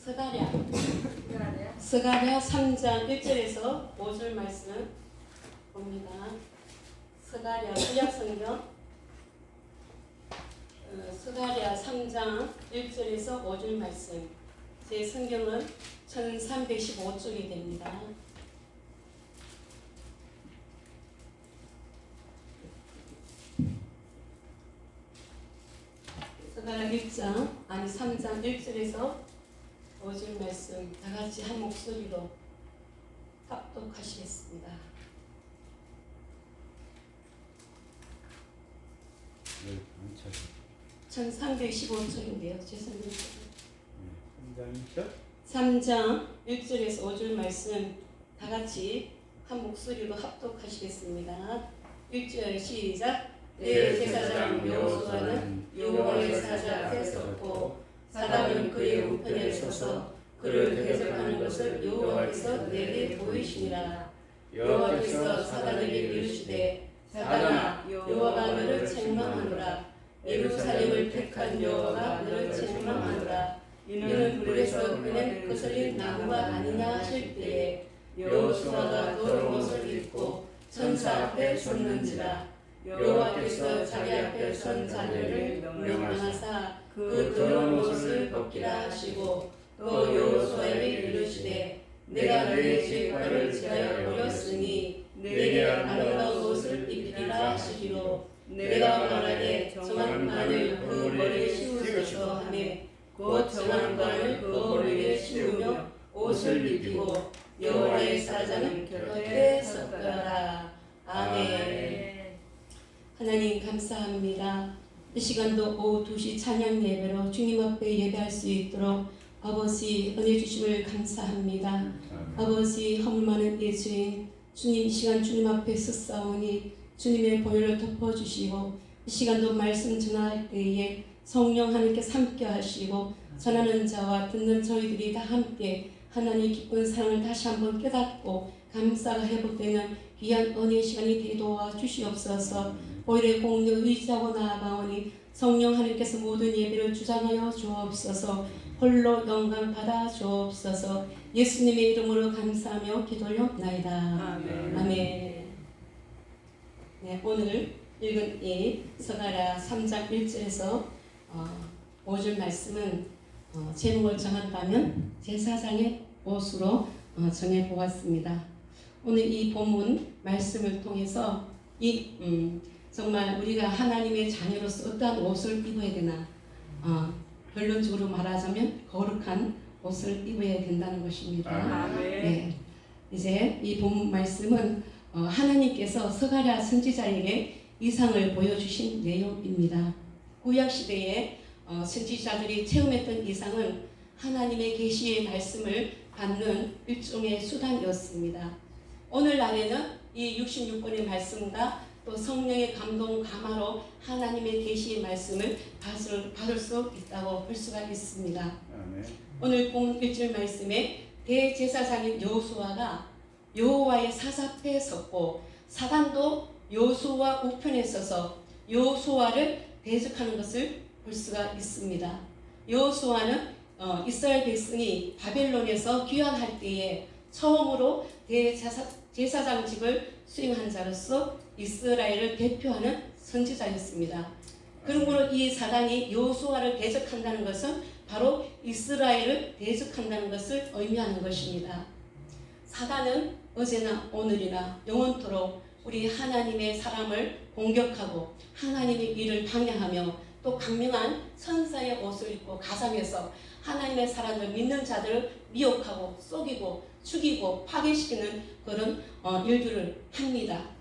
스가랴 3장 1절에서 5절 말씀 봅니다. 스가랴 구약성경 스가랴 3장 1절에서 5절 말씀. 제 성경은 1315쪽이 됩니다. 스가랴 3장 1절에서 5절 말씀 다 같이 한 목소리로 합독하시겠습니다. 네, 1315쪽인데요. 죄송합니다. 3장 3장 1절에서 5절 말씀 다 같이 한 목소리로 합독하시겠습니다. 1절 시작. 내 제사장 여호수아는 여호와의 사자 앞에 섰고 사람은 그의 우편에 서서 그를 대적하는 것을 여호와께서 내게 보이시니라. 여호와께서 사단에게 이르시되 사단아 여호와가 너를 책망하노라. 예루살렘을 택한 여호와가 너를 책망하노라. 이는 불에서 꺼낸 거슬린 나무가 아니냐 하실 때에 여호수아가 더러운 옷을 입고 천사 앞에 섰는지라. 여호와께서 자기 앞에 선 자녀를 명령하사 그 더러운 옷을 벗기라 하시고 또 여호수아에게 이르시되 내가 너의 죄과를 제하여 버렸으니 내게 아름다운 옷을 입히라 하시기로 내가 말하되 정한 관을 그 머리에 씌우소서 하매 곧 정한 관을 그 머리에 씌우며 옷을 입히고 여호와의 사자는 곁에 섰더라. 아멘. 하나님 감사합니다. 이 시간도 오후 2시 찬양 예배로 주님 앞에 예배할 수 있도록 아버지 은혜 주심을 감사합니다. 아버지 허물 많은 이 주인 주님, 이 시간 주님 앞에 섰사오니 주님의 보혈로 덮어주시고 이 시간도 말씀 전할 때에 성령 하나님께서 함께 하시고 전하는 자와 듣는 저희들이 다 함께 하나님의 기쁜 사랑을 다시 한번 깨닫고 감사가 회복되는 귀한 은혜의 시간이 되게 도와주시옵소서. 보혈의 공로 의지하고 나아가오니 성령 하나님께서 모든 예배를 주장하여 주옵소서. 홀로 영광 받아 주옵소서. 예수님의 이름으로 감사하며 기도하옵나이다. 아멘. 아멘. 네, 오늘 읽은 이 스가랴 3장 1절에서 5절 말씀은 제목을 정한다면 제사장의 옷으로 정해보았습니다. 오늘 이 본문 말씀을 통해서 정말 우리가 하나님의 자녀로서 어떠한 옷을 입어야 되나, 결론적으로 말하자면 거룩한 옷을 입어야 된다는 것입니다. 네. 이제 이 본문 말씀은 하나님께서 스가랴 선지자에게 이상을 보여주신 내용입니다. 구약 시대에 선지자들이 체험했던 이상은 하나님의 계시의 말씀을 받는 일종의 수단이었습니다. 오늘날에는 이 66권의 말씀과 또 성령의 감동 감화로 하나님의 계시의 말씀을 받을 수 있다고 볼 수가 있습니다. 아멘. 오늘 본 1절 말씀에 대제사장인 여호수아가 여호와의 사자 앞에 섰고 사단도 여호수아 우편에 서서 여호수아를 대적하는 것을 볼 수가 있습니다. 여호수아는 이스라엘 백성이 바벨론에서 귀환할 때에 처음으로 대제사장직을 수행한 자로서 이스라엘을 대표하는 선지자였습니다. 그러므로 이 사단이 여호수아를 대적한다는 것은 바로 이스라엘을 대적한다는 것을 의미하는 것입니다. 사단은 어제나 오늘이나 영원토록 우리 하나님의 사람을 공격하고 하나님의 일을 방해하며 또 강력한 천사의 옷을 입고 가상해서 하나님의 사람들 믿는 자들을 미혹하고 속이고 죽이고 파괴시키는 그런 일들을 합니다.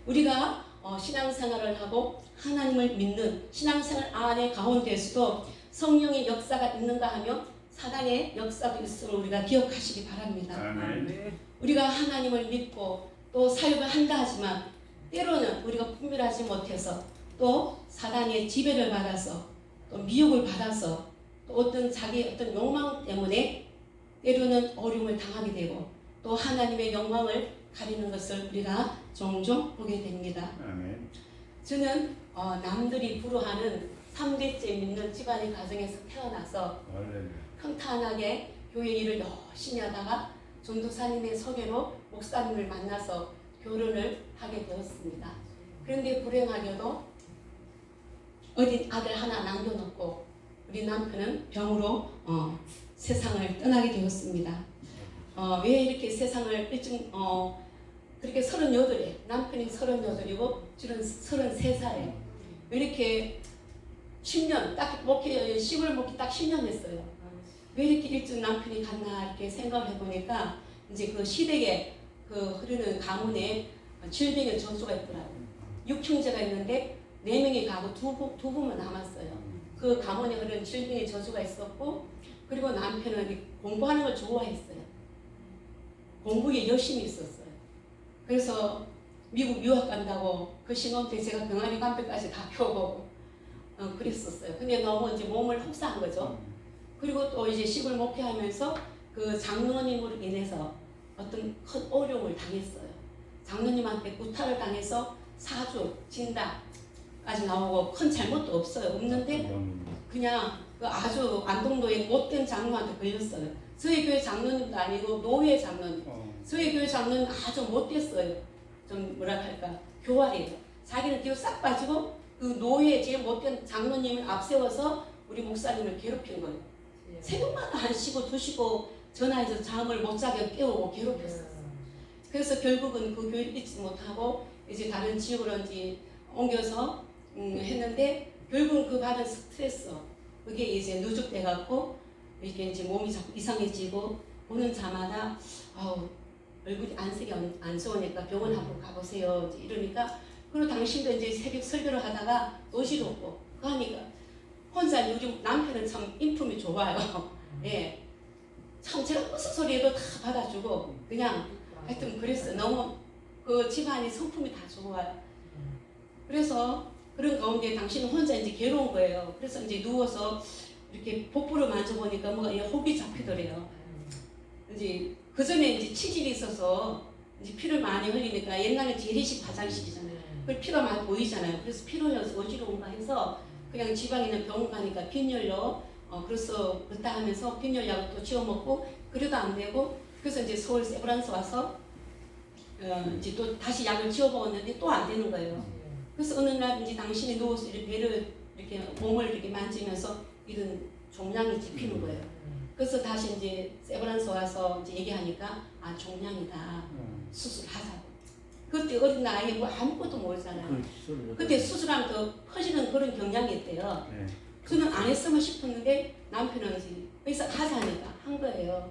우리가 신앙생활을 하고 하나님을 믿는 신앙생활 안에 가운데서도 성령의 역사가 있는가 하면 사단의 역사도 있음을 우리가 기억하시기 바랍니다. 아멘. 우리가 하나님을 믿고 또 사역을 한다 하지만 때로는 우리가 분별하지 못해서 또 사단의 지배를 받아서 또 미혹을 받아서 또 어떤 자기의 어떤 욕망 때문에 때로는 어려움을 당하게 되고 또 하나님의 영광을 가리는 것을 우리가 종종 보게 됩니다. 아멘. 저는 남들이 부러워하는 3대째 믿는 집안의 가정에서 태어나서 평탄하게 교회 일을 열심히 하다가 전도사님의 소개로 목사님을 만나서 결혼을 하게 되었습니다. 그런데 불행하게도 어린 아들 하나 남겨놓고 우리 남편은 병으로 세상을 떠나게 되었습니다. 왜 이렇게 세상을 일찍 그렇게 38에 남편이 38이고 저는 33살에 왜 이렇게 10년 딱 목회 시골 목회 딱 10년 했어요. 왜 이렇게 일찍 남편이 갔나 이렇게 생각을 해보니까 이제 그 시댁에 그 흐르는 가문에 질병의 전수가 있더라고요. 6형제가 있는데 4명이 가고 두 부만 남았어요. 그 가문에 흐르는 질병의 저주가 있었고 그리고 남편은 공부하는 걸 좋아했어요. 공부에 열심히 있었어요. 그래서 미국 유학 간다고 그 신혼 때 제가 병아리 감별까지 다 펴보고 그랬었어요. 근데 너무 이제 몸을 혹사한 거죠. 그리고 또 이제 시골 목회하면서 그 장로님으로 인해서 어떤 큰 어려움을 당했어요. 장로님한테 구타를 당해서 사주, 진단까지 나오고 큰 잘못도 없는데 그냥 그 아주 안동도에 못된 장로한테 걸렸어요. 저희 교회 장로님도 아니고 노회 장로님. 저희 교회 장로님 아주 못됐어요. 좀 뭐라 할까 교활해요. 자기는 뒤로 싹 빠지고 그 노회 제일 못된 장로님을 앞세워서 우리 목사님을 괴롭힌 거예요. 새벽마다 1시고 2시고 전화해서 잠을 못 자게 깨우고 괴롭혔어요. 그래서 결국은 그 교회를 잊지 못하고 이제 다른 지역으로 이제 옮겨서 했는데 결국은 그 받은 스트레스 그게 이제 누적돼 갖고 이렇게 이제 몸이 자꾸 이상해지고 보는 자마다 얼굴이 안색이 안 좋으니까 병원 한번 가보세요 이러니까 그리고 당신도 이제 새벽 설교를 하다가 어지럽고 그러니까 혼자 요즘 남편은 참 인품이 좋아요. 예, 참 제가 무슨 소리 해도 다 받아주고 그냥 하여튼 그랬어요. 너무 그 집안이 성품이 다 좋아요. 그래서 그런 가운데 당신은 혼자 이제 괴로운 거예요. 그래서 이제 누워서 이렇게 복부를 만져보니까 뭐가 혹이 잡히더래요. 이제 그 전에 이제 치질이 있어서 이제 피를 많이 흘리니까 옛날에 재래식 화장실이잖아요. 그 피가 많이 보이잖아요. 그래서 피로 흘려서 어지러운가 해서 그냥 지방에 있는 병원 가니까 빈혈로 그래서 그렇다 하면서 빈혈약을 또 지어 먹고 그래도 안 되고 그래서 이제 서울 세브란스 와서 이제 또 다시 약을 지어 먹었는데 또 안 되는 거예요. 그래서 어느 날 이제 당신이 누워서 이렇게 배를 이렇게 몸을 이렇게 만지면서 이런 종양이 집히는 거예요. 그래서 다시 이제 세브란스 와서 이제 얘기하니까 종양이다. 수술하자고. 그때 어린 나이에 뭐 아무것도 모르잖아요. 그때 수술하면 더 커지는 그런 경향이 있대요. 저는 안 했으면 싶었는데 남편은 이제 여기서 하자니까 한 거예요.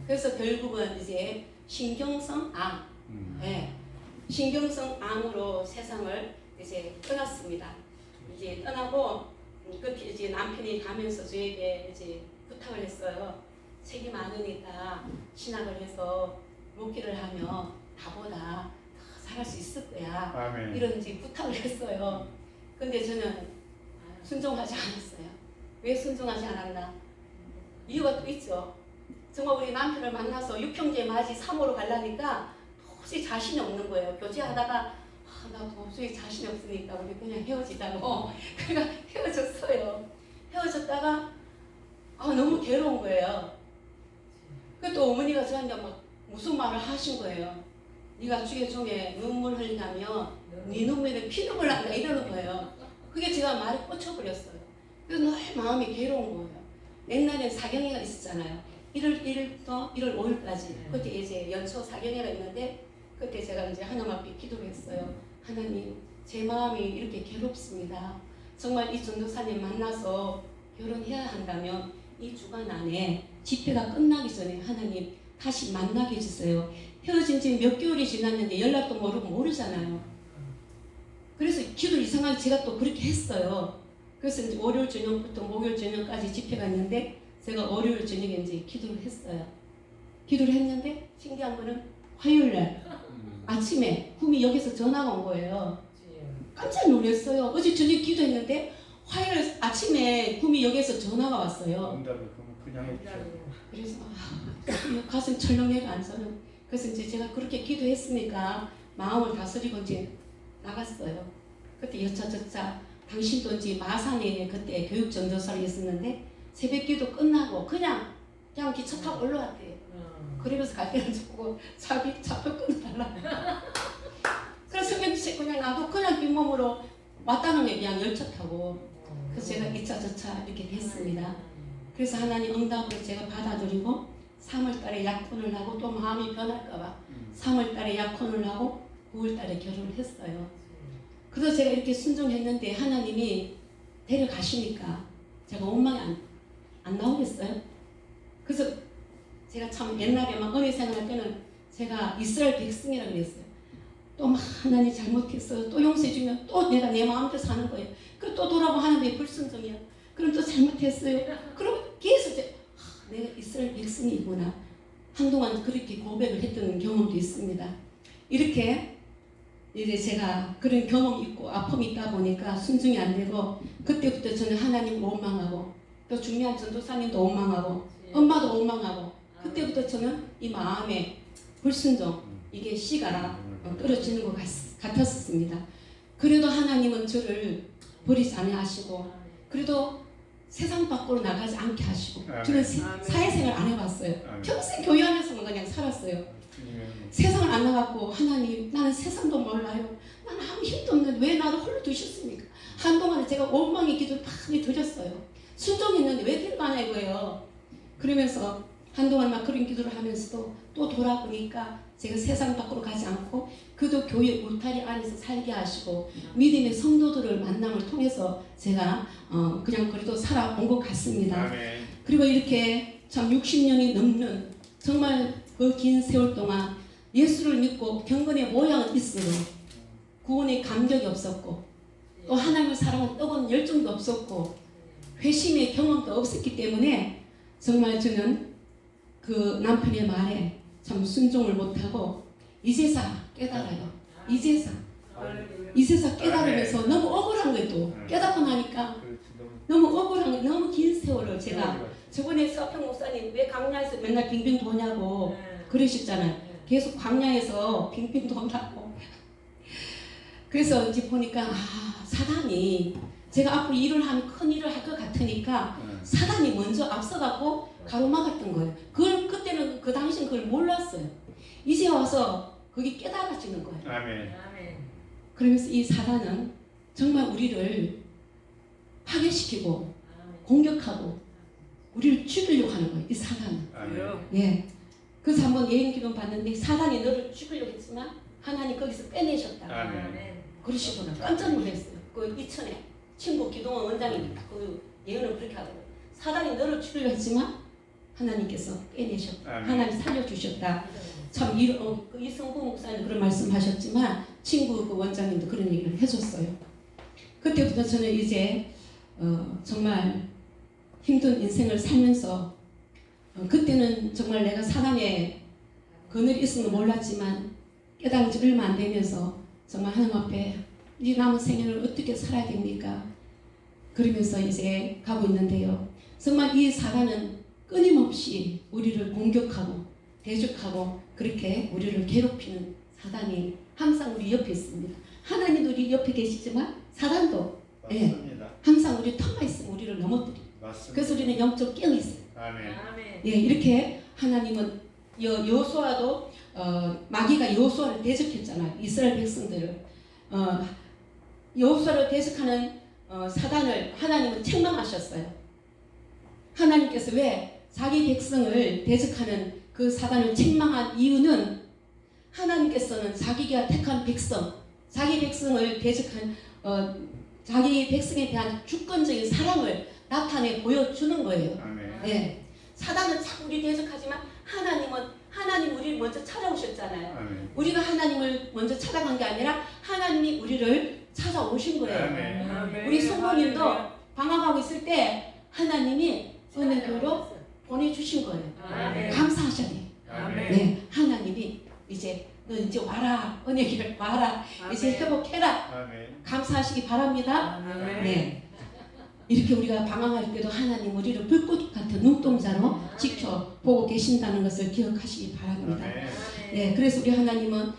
그래서 결국은 이제 신경성 암, 신경성 암으로 세상을 이제 떠났습니다. 이제 떠나고 그렇게 이제 남편이 가면서 저에게 이제 부탁을 했어요. 책이 많으니까 신학을 해서 목회를 하면 나보다 더 잘할 수 있을 거야. 아멘. 이런 이제 부탁을 했어요. 근데 저는 순종하지 않았어요. 왜 순종하지 않았나? 이유가 또 있죠. 정말 우리 남편을 만나서 6형제 맞이 3호로 가려니까 도저히 자신이 없는 거예요. 교제하다가 나 도저히 자신이 없으니까 우리 그냥 헤어지자고. 그러니까 헤어졌어요. 헤어졌다가 너무 괴로운 거예요. 또 어머니가 저한테 막 무슨 말을 하신 거예요. 네가 주의 종에 눈물 흘리면 네 눈물에 피눈물 난다 이러는 거예요. 그게 제가 말에 꽂혀버렸어요. 그래서 늘 마음이 괴로운 거예요. 옛날에 사경회가 있었잖아요. 1월 1일부터 1월 5일까지 그때 이제 연초 사경회가 있는데 그때 제가 이제 하나님 앞에 기도를 했어요. 하나님, 제 마음이 이렇게 괴롭습니다. 정말 이 전도사님 만나서 결혼해야 한다면 이 주간 안에 집회가 끝나기 전에 하나님 다시 만나게 해주세요. 헤어진 지 몇 개월이 지났는데 연락도 모르잖아요. 그래서 기도 이상하게 제가 또 그렇게 했어요. 그래서 이제 월요일 저녁부터 목요일 저녁까지 집회가 있는데 제가 월요일 저녁에 이제 기도를 했어요. 기도를 했는데 신기한 거는 화요일날 아침에 꿈이 여기서 전화가 온 거예요. 깜짝 놀랐어요. 어제 저녁 기도했는데 화요일 아침에 꿈이 여기서 전화가 왔어요. 그래서 가슴 철렁 내려앉아요. 그래서 이제 제가 그렇게 기도했으니까 마음을 다스리고 이제 나갔어요. 그때 여차저차 당신도 이제 마산에 그때 교육 전도사를 했었는데 새벽 기도 끝나고 그냥 그냥 기차 타고 올라왔대요. 그러면서 갈 때는 저보고 차표 끊어달라. 그래서 그냥 나도 그냥 빈몸으로 왔다는 게 그냥 열차 타고. 그래서 제가 이차 저차 이렇게 됐습니다. 그래서 하나님 응답을 제가 받아들이고 3월달에 약혼을 하고 또 마음이 변할까봐 3월달에 약혼을 하고 9월달에 결혼을 했어요. 그래서 제가 이렇게 순종했는데 하나님이 데려가시니까 제가 원망이 안 나오겠어요? 그래서 제가 참 옛날에 막 은혜 생활할 때는 제가 이스라엘 백성이라고 그랬어요. 또 막 하나님 잘못했어요. 또 용서해주면 또 내가 내 마음대로 사는 거예요. 그리고 또 돌아보면 하나님의 불순종이야. 그럼 또 잘못했어요. 그럼 계속 내가 이스라엘 백성이구나. 한동안 그렇게 고백을 했던 경험도 있습니다. 이렇게 이제 제가 그런 경험이 있고 아픔이 있다 보니까 순종이 안 되고 그때부터 저는 하나님 원망하고 또 중요한 전도사님도 원망하고 엄마도 원망하고 그때부터 저는 이 마음에 불순종 이게 씨가 떨어지는 것 같았습니다. 그래도 하나님은 저를 버리지 아니하시고 그래도 세상 밖으로 나가지 않게 하시고 저는 사회생활 안 해봤어요. 평생 교회 안에서만 그냥 살았어요. 세상을 안 나갔고 하나님 나는 세상도 몰라요. 나는 아무 힘도 없는데 왜 나를 홀로 두셨습니까? 한동안에 제가 원망의 기도를 많이 드렸어요. 순종했는데 왜 데려가냐 이거예요. 그러면서 한동안 막 그런 기도를 하면서도 또 돌아보니까 제가 세상 밖으로 가지 않고 그도 교회 울타리 안에서 살게 하시고 믿음의 성도들을 만남을 통해서 제가 그냥 그래도 살아온 것 같습니다. 그리고 이렇게 참 60년이 넘는 정말 그 긴 세월 동안 예수를 믿고 경건의 모양은 있어도 구원의 감격이 없었고 또 하나님을 사랑하는 뜨거운 열정도 없었고 회심의 경험도 없었기 때문에 정말 저는 그 남편의 말에 참 순종을 못하고 이제서 깨달아요. 이제서 깨달으면서 너무 억울한 거예요. 또 깨닫고 나니까 너무 억울한 거예요. 너무 긴 세월을 제가 저번에 서평 목사님 왜 광야에서 맨날 빙빙 도냐고 그러셨잖아요. 계속 광야에서 빙빙 돈다고. 그래서 이제 보니까 사단이 제가 앞으로 일을 하면 큰 일을 할 것 같으니까 사단이 먼저 앞서갖고 가로막았던 거예요. 그때는 그 당시는 그걸 몰랐어요. 이제 와서 그게 깨달아지는 거예요. 아멘. 그러면서 이 사단은 정말 우리를 파괴시키고 공격하고 우리를 죽이려고 하는 거예요. 이 사단은. 예. 그래서 한번 예언 기도 봤는데 사단이 너를 죽이려고 했지만 하나님 거기서 빼내셨다. 아멘. 그러시구나. 깜짝 놀랐어요. 그 이천에 친구 기동원 원장님이 그 예언을 그렇게 하더라고요. 사단이 너를 죽이려고 했지만 하나님께서 빼내셨다. 하나님 살려주셨다. 참 그 이성구 목사님 그런 말씀하셨지만 친구 그 원장님도 그런 얘기를 해줬어요. 그때부터 저는 이제 정말 힘든 인생을 살면서 그때는 정말 내가 사단의 그늘이 있으면 몰랐지만 깨달은 지 얼마 안 되면서 정말 하나님 앞에 이 남은 생애를 어떻게 살아야 됩니까? 그러면서 이제 가고 있는데요. 정말 이 사단은 끊임없이 우리를 공격하고 대적하고 그렇게 우리를 괴롭히는 사단이 항상 우리 옆에 있습니다. 하나님도 우리 옆에 계시지만 사단도 항상 우리 터가 있으면 우리를 넘어뜨립니다. 그래서 우리는 영적 깨어 있어요. 예, 이렇게 하나님은 여호수아도 마귀가 여호수아를 대적했잖아요. 이스라엘 백성들을 여호수아를 대적하는 사단을 하나님은 책망하셨어요. 하나님께서 왜 자기 백성을 대적하는 그 사단을 책망한 이유는 하나님께서는 자기가 택한 백성, 자기 백성을 대적한 자기 백성에 대한 주권적인 사랑을 나타내 보여주는 거예요. 네. 사단은 자꾸 우리 대적하지만 하나님 우리를 먼저 찾아오셨잖아요. 아멘. 우리가 하나님을 먼저 찾아간 게 아니라 하나님이 우리를 찾아오신 거예요. 아멘. 우리 성모님도 방황하고 있을 때 하나님이 은혜교로 보내주신 거예요. 아멘. 감사하셔야 돼요. 네, 하나님이 이제 너 이제 와라, 은혜교를 와라, 아멘. 이제 회복해라. 아멘. 감사하시기 바랍니다. 아멘. 네. 이렇게 우리가 방황할 때도 하나님 우리를 불꽃 같은 눈동자로 지켜보고 계신다는 것을 기억하시기 바랍니다. 네, 그래서 우리 하나님은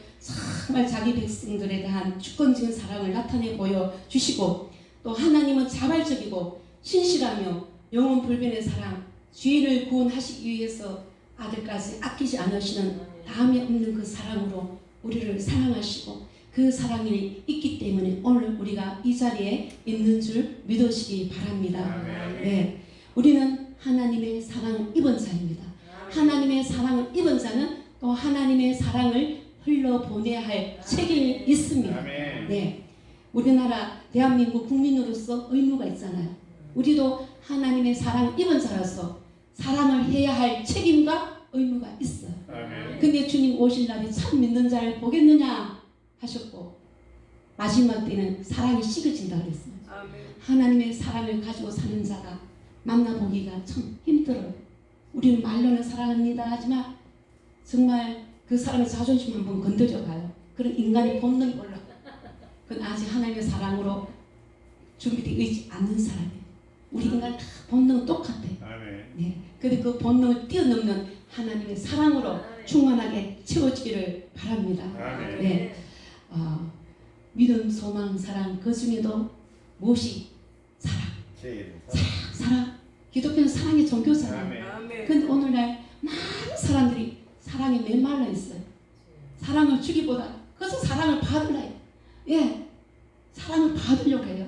정말 자기 백성들에 대한 주권적인 사랑을 나타내 보여주시고 또 하나님은 자발적이고 신실하며 영원 불변의 사랑 죄인을 구원하시기 위해서 아들까지 아끼지 않으시는 다음이 없는 그 사랑으로 우리를 사랑하시고 그 사랑이 있기 때문에 오늘 우리가 이 자리에 있는 줄 믿으시기 바랍니다. 네, 우리는 하나님의 사랑을 입은 자입니다. 하나님의 사랑을 입은 자는 또 하나님의 사랑을 흘러보내야 할 책임이 있습니다. 네, 우리나라 대한민국 국민으로서 의무가 있잖아요. 우리도 하나님의 사랑을 입은 자로서 사랑을 해야 할 책임과 의무가 있어요. 근데 주님 오실 날에 참 믿는 자를 보겠느냐 하셨고 마지막 때는 사랑이 식어진다 그랬어요. 하나님의 사랑을 가지고 사는 자가 만나보기가 참 힘들어요. 우리는 말로는 사랑합니다 하지만 정말 그 사람의 자존심 한번 건드려봐요. 그런 인간의 본능이 올라가. 그건 아직 하나님의 사랑으로 준비되어 있지 않는 사람이에요. 우리 인간 다 본능은 똑같아. 네. 근데 그 본능을 뛰어넘는 하나님의 사랑으로 충만하게 채워지기를 바랍니다. 네. 믿음, 소망, 사랑 그 중에도 무엇이 사랑. 사랑. 기독교는 사랑의 종교잖아요. 근데 오늘날 많은 사람들이 사랑에 메말라 있어요. 사랑을 주기보다 그래서 사랑을 받으려 해요. 예, 사랑을 받으려고 해요.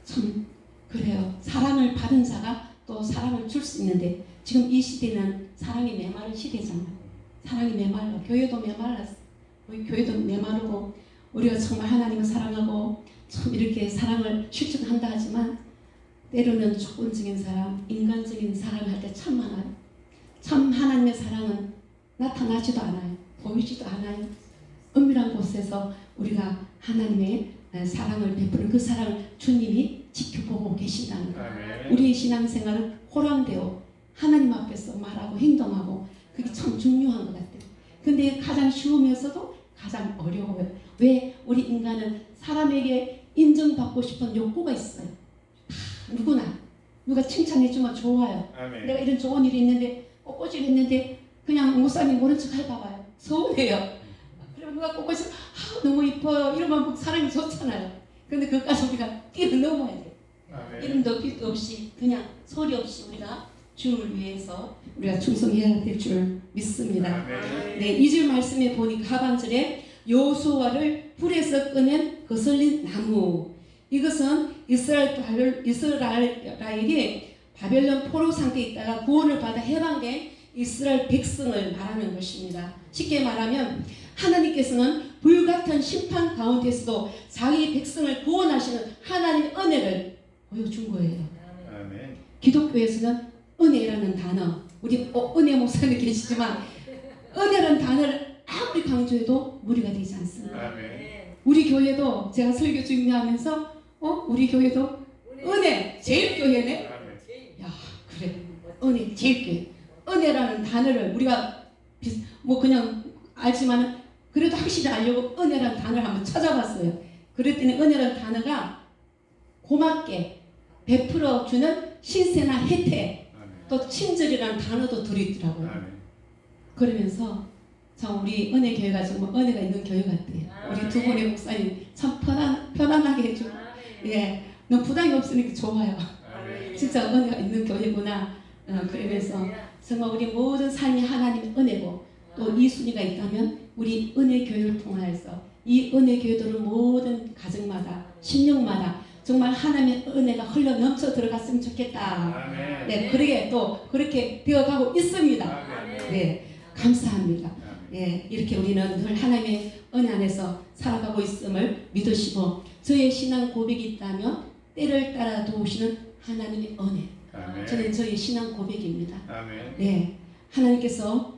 참 그래요. 사랑을 받은 자가 또 사랑을 줄 수 있는데 지금 이 시대는 사랑이 메마른 시대잖아요. 사랑이 메말라. 교회도 메말랐어. 우리 교회도 메마르고 우리가 정말 하나님을 사랑하고 참 이렇게 사랑을 실천한다 하지만 때로는 조건적인 사랑, 인간적인 사랑을 할 때 참 많아요. 참 하나님의 사랑은 나타나지도 않아요. 보이지도 않아요. 은밀한 곳에서 우리가 하나님의 사랑을 베푸는 그 사랑을 주님이 지켜보고 계신다는 거예요. 우리의 신앙생활은 호람되어 하나님 앞에서 말하고 행동하고 그게 참 중요한 것 같아요. 근데 가장 쉬우면서도 가장 어려워요. 왜? 우리 인간은 사람에게 인정받고 싶은 욕구가 있어요. 누구나. 누가 칭찬해주면 좋아요. 내가 이런 좋은 일이 있는데 꽃꽂이를 했는데 그냥 목사님 모른 척 할까봐요. 서운해요. 그리고 누가 꽃꽂이 너무 이뻐요. 이러면 사람이 좋잖아요. 근데 그것까지 우리가 뛰어넘어야 돼요. 이름도 빛도 없이 그냥 소리 없이 우리가 주를 위해서 우리가 충성해야 될 줄 믿습니다. 네, 2절 말씀에 보니까 하반절에 여호수아를 불에서 꺼낸 거슬린 나무. 이것은 이스라엘이 바벨론 포로 상태에 있다가 구원을 받아 해방된 이스라엘 백성을 말하는 것입니다. 쉽게 말하면 하나님께서는 불같은 심판 가운데서도 자기 백성을 구원하시는 하나님의 은혜를 보여준 거예요. 아멘. 기독교에서는 은혜라는 단어, 우리 은혜 목사님 계시지만 은혜라는 단어를 아무리 강조해도 무리가 되지 않습니다. 아멘. 우리 교회도 제가 설교 준비하면서 우리 교회도 은혜 제일 교회네. 야 그래 은혜 제일 교회. 은혜라는 단어를 우리가 뭐 그냥 알지만은 그래도 확실히 알려고 은혜라는 단어를 한번 찾아봤어요. 그랬더니 은혜라는 단어가 고맙게 베풀어 주는 신세나 혜택, 또 친절이라는 단어도 들어있더라고요. 그러면서 참 우리 은혜교회가 정말 은혜가 있는 교회 같아요. 우리 두 분의 목사님 참 편안하게 해주고 예, 너무 부담이 없으니까 좋아요. 진짜 은혜가 있는 교회구나. 그러면서 정말 우리 모든 삶이 하나님의 은혜고 또 이 순위가 있다면 우리 은혜교회를 통하여서 이 은혜교회들은 모든 가정마다 심령마다 정말 하나님의 은혜가 흘러 넘쳐 들어갔으면 좋겠다. 네, 그러게 또 그렇게 되어가고 있습니다. 네, 감사합니다. 네, 이렇게 우리는 늘 하나님의 은혜 안에서 살아가고 있음을 믿으시고 저의 신앙 고백이 있다면 때를 따라 도우시는 하나님의 은혜. 아멘. 저는 저의 신앙 고백입니다. 아멘. 네, 하나님께서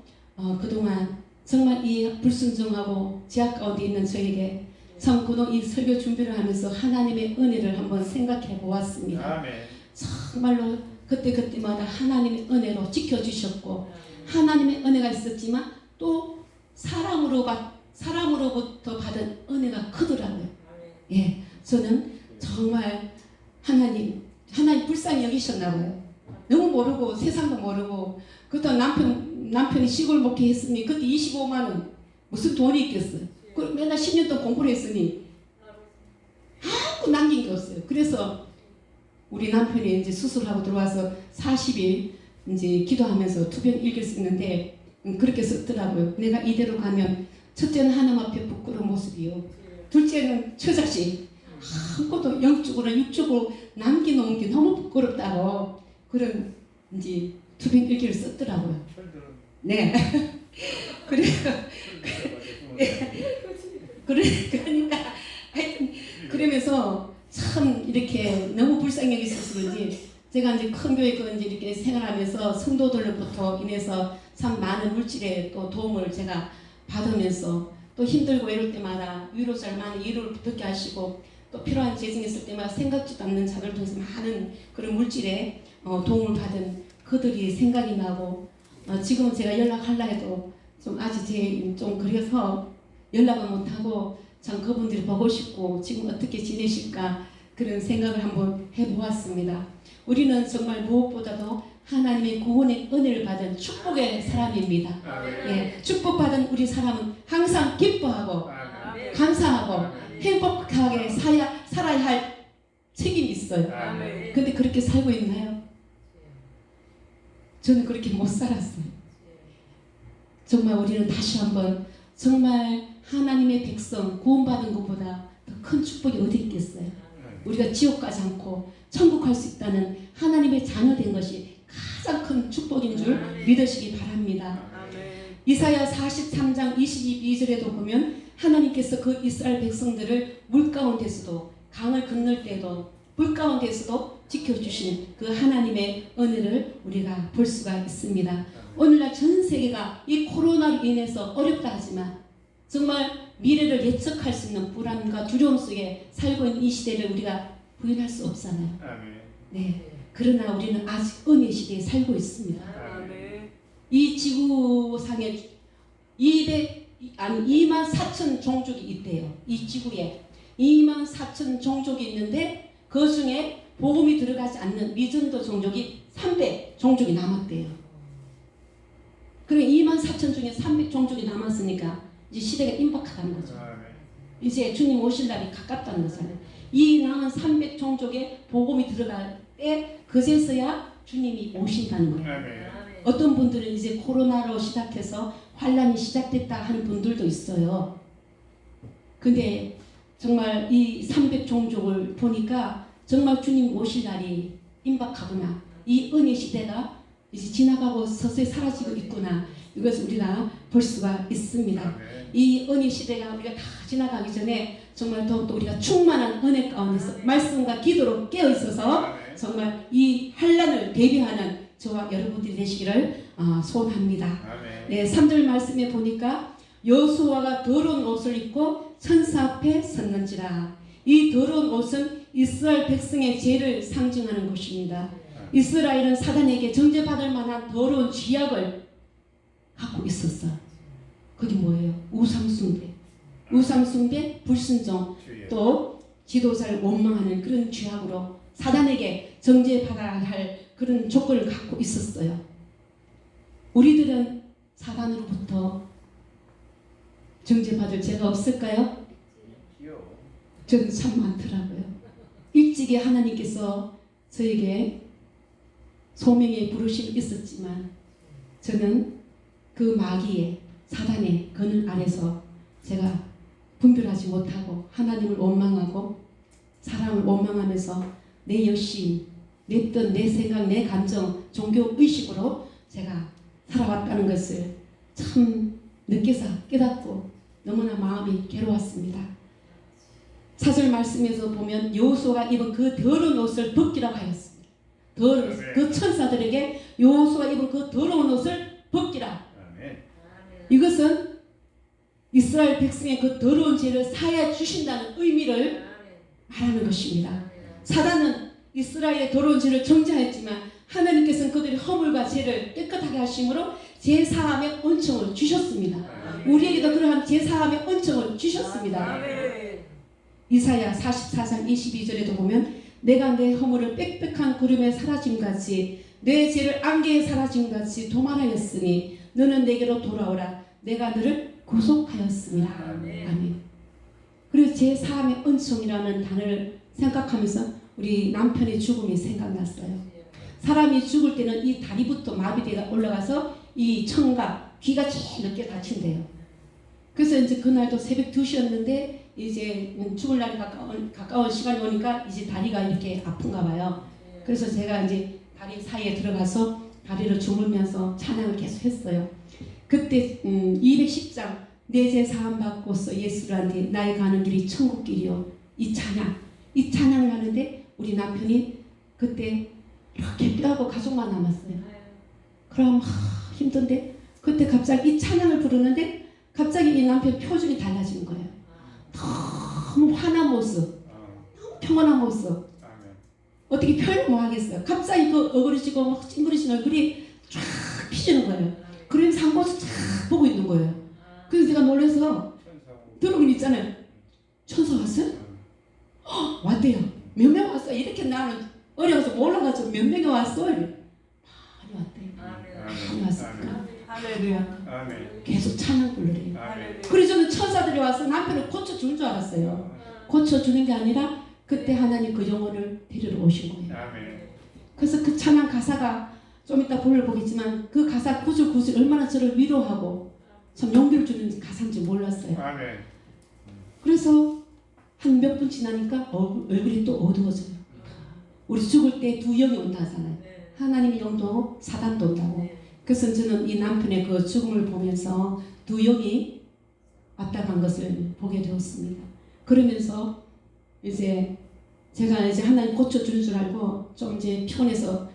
그동안 정말 이 불순종하고 제약 가운데 있는 저에게 참 그동안 이 설교 준비를 하면서 하나님의 은혜를 한번 생각해 보았습니다. 아멘. 정말로 그때마다 하나님의 은혜로 지켜주셨고 하나님의 은혜가 있었지만 또 사람으로부터 받은 은혜가 크더라고요. 예, 저는 정말 하나님 불쌍히 여기셨나 봐요. 너무 모르고 세상도 모르고 그때 남편이 시골 목회했으니 그때 25만 원 무슨 돈이 있겠어요. 그 맨날 10년 동안 공부를 했으니 아무 남긴 게 없어요. 그래서 우리 남편이 이제 수술하고 들어와서 40일 이제 기도하면서 투병 일기를 쓰는데 그렇게 썼더라고요. 내가 이대로 가면 첫째는 하나님 앞에 부끄러운 모습이요. 둘째는 처자식 한 것도 영적으로 육적으로 남겨놓은 게 너무 부끄럽다고 그런 이제 투병 일기를 썼더라고요. 네. 그러니까 하여튼 그러면서 참 이렇게 너무 불쌍히 여기셔서 그런지 제가 이제 큰 교회 이제 이렇게 생활하면서 성도들로부터 인해서 참 많은 물질의 또 도움을 제가 받으면서 또 힘들고 이럴 때마다 위로잘 많은 위로를 듣게 하시고 또 필요한 재정 있을 때마다 생각지도 않는 자들 통해서 많은 그런 물질의 도움을 받은 그들이 생각이 나고 지금은 제가 연락하려 해도 좀 아직 좀 그래서 연락을 못하고 참 그분들이 보고 싶고 지금 어떻게 지내실까 그런 생각을 한번 해보았습니다. 우리는 정말 무엇보다도 하나님의 구원의 은혜를 받은 축복의 사람입니다. 예, 축복받은 우리 사람은 항상 기뻐하고 감사하고 행복하게 살아야 할 책임이 있어요. 근데 그렇게 살고 있나요? 저는 그렇게 못 살았어요. 정말 우리는 다시 한번 정말 하나님의 백성 구원받은 것보다 더 큰 축복이 어디 있겠어요? 우리가 지옥 가지 않고 천국 갈 수 있다는 하나님의 자녀된 것이 가장 큰 축복인 줄 믿으시기 바랍니다. 이사야 43장 22절에도 보면 하나님께서 그 이스라엘 백성들을 물 가운데서도 강을 건널 때도 불 가운데서도 지켜주신 그 하나님의 은혜를 우리가 볼 수가 있습니다. 오늘날 전 세계가 이 코로나로 인해서 어렵다 하지만 정말 미래를 예측할 수 있는 불안과 두려움 속에 살고 있는 이 시대를 우리가 부인할 수 없잖아요. 네. 그러나 우리는 아직 은혜 시대에 살고 있습니다. 이 지구상에 24,000 종족이 있대요. 이 지구에 24,000 종족이 있는데 그 중에 복음이 들어가지 않는 미전도 종족이 300 종족이 남았대요. 그럼 24,000 중에 300 종족이 남았으니까 이제 시대가 임박하다는 거죠. 이제 주님 오실 날이 가깝다는 거잖아요. 이 남은 300 종족에 복음이 들어갈 때 그제서야 주님이 오신다는 거예요. 어떤 분들은 이제 코로나로 시작해서 환란이 시작됐다 하는 분들도 있어요. 근데 정말 이 300 종족을 보니까 정말 주님 오실 날이 임박하구나. 이 은혜 시대가 이제 지나가고 서서히 사라지고 있구나. 이것을 우리가 볼 수가 있습니다. 이 은혜 시대가 우리가 다 지나가기 전에 정말 더욱더 우리가 충만한 은혜 가운데서 말씀과 기도로 깨어 있어서 정말 이 환란을 대비하는 저와 여러분들이 되시기를 소원합니다. 네, 3절 말씀에 보니까 여호수아가 더러운 옷을 입고 천사 앞에 섰는지라. 이 더러운 옷은 이스라엘 백성의 죄를 상징하는 것입니다. 이스라엘은 사단에게 정죄받을 만한 더러운 죄악을 갖고 있었어. 그게 뭐예요? 우상숭배, 불순종, 또 지도자를 원망하는 그런 죄악으로 사단에게 정죄받아야 할 그런 조건을 갖고 있었어요. 우리들은 사단으로부터 정죄받을 죄가 없을까요? 저는 참 많더라고요. 일찍이 하나님께서 저에게 소명의 부르심이 있었지만 저는 그 마귀의 사단의 그늘 아래서 제가 분별하지 못하고 하나님을 원망하고 사람을 원망하면서 내 열심, 내 뜻, 내 생각, 내 감정, 종교 의식으로 제가 살아왔다는 것을 참 늦게서 깨닫고 너무나 마음이 괴로웠습니다. 4절 말씀에서 보면 여호수아가 입은 그 더러운 옷을 벗기라고 하였습니다. 그 천사들에게 여호수아가 입은 그 더러운 옷을 벗기라. 이것은 이스라엘 백성의 그 더러운 죄를 사하여 주신다는 의미를 말하는 것입니다. 사단은 이스라엘의 더러운 죄를 정죄하였지만 하나님께서는 그들의 허물과 죄를 깨끗하게 하심으로 제사함의 은총을 주셨습니다. 우리에게도 그러한 제사함의 은총을 주셨습니다. 이사야 44장 22절에도 보면 내가 내 허물을 빽빽한 구름에 사라짐같이 내 죄를 안개에 사라짐같이 도말하였으니 너는 내게로 돌아오라. 내가 너를 구속하였습니다. 아멘. 그리고 제사함의 은총이라는 단어를 생각하면서 우리 남편의 죽음이 생각났어요. 사람이 죽을 때는 이 다리부터 마비대가 올라가서 이 청각, 귀가 제일 늦게 다친대요. 그래서 이제 그날도 새벽 2시였는데 이제 죽을 날이 가까운 시간이 오니까 이제 다리가 이렇게 아픈가 봐요. 그래서 제가 이제 다리 사이에 들어가서 다리를 주물면서 찬양을 계속 했어요. 그때 210장 내 죄 사함 받고서 예수를 한뒤 나의 가는 길이 천국길이요. 이 찬양을 하는데 우리 남편이 그때 이렇게 뼈하고 가족만 남았어요. 그럼 힘든데 그때 갑자기 이 찬양을 부르는데 갑자기 이 남편 표정이 달라지는 거예요. 너무 환한 모습, 너무 평온한 모습. 어떻게 표현을 못 하겠어요. 갑자기 그 어그러지고 막 찡그리신 얼굴이 쫙 피지는 거예요. 그러면서 한 곳을 쫙 보고 있는 거예요. 그래서 제가 놀라서 들어보긴 있잖아요. 천사 왔어요? 왔대요. 몇 명 왔어요? 이렇게 나는 어려워서 몰라가지고 몇 명이 왔어요? 많이 왔대요. 많이 왔을까? 할렐루야. 계속 찬양 부르래요. 그래서 저는 천사들이 와서 남편을 고쳐주는 줄 알았어요. 고쳐주는 게 아니라 그때 하나님 그 영혼을 데리러 오신 거예요. 그래서 그 찬양 가사가 좀 이따 불러보겠지만 그 가사 구슬구슬 얼마나 저를 위로하고 참 용기를 주는 가사인지 몰랐어요. 그래서 한 몇 분 지나니까 얼굴이 또 어두워져요. 우리 죽을 때 두 영이 온다 하잖아요. 하나님의 영도 사단도 온다고. 그래서 저는 이 남편의 그 죽음을 보면서 두 영이 왔다 간 것을 보게 되었습니다. 그러면서 이제 제가 이제 하나님 고쳐주는 줄 알고 좀 이제 피곤해서